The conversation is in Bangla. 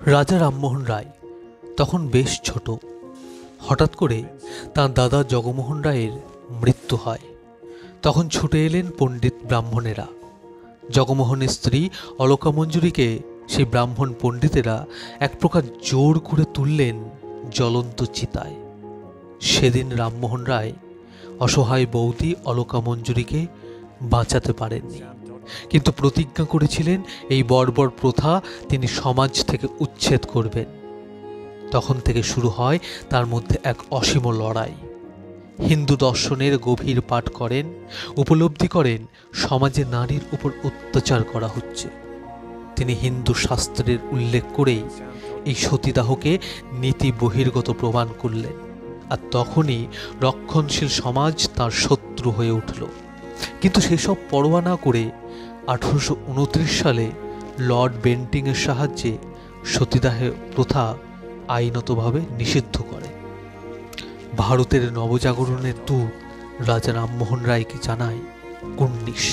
রাজা রামমোহন রায় তখন বেশ ছোট। হঠাৎ করে তাঁর দাদা জগমোহন রায়ের মৃত্যু হয়। তখন ছুটে এলেন পণ্ডিত ব্রাহ্মণেরা। জগমোহনের স্ত্রী অলকা মঞ্জুরিকে সেই ব্রাহ্মণ পণ্ডিতেরা এক প্রকার জোর করে তুললেন জ্বলন্ত চিতায়। সেদিন রামমোহন রায় অসহায় বৌদি অলকা মঞ্জুরিকে বাঁচাতে পারেননি, কিন্তু প্রতিজ্ঞা করেছিলেন এই বর্বর প্রথা তিনি সমাজ থেকে উচ্ছেদ করবেন। তখন থেকে শুরু হয় তার মধ্যে এক অসীম লড়াই। হিন্দু দর্শনের গভীর পাঠ করেন, উপলব্ধি করেন সমাজে নারীর উপর অত্যাচার করা হচ্ছে। তিনি হিন্দু শাস্ত্রের উল্লেখ করেই এই সতীদাহকে নীতি বহির্গত প্রমাণ করলেন। আর তখনই রক্ষণশীল সমাজ তার শত্রু হয়ে উঠল। কিন্তু সেসব পরোয়া না করে 1829 সালে লর্ড বেন্টিংয়ের সাহায্যে সতীদাহ প্রথা আইনতভাবে নিষিদ্ধ করে। ভারতের নবজাগরণের দূত রাজা রামমোহন রায়কে জানায় কুর্নিশ।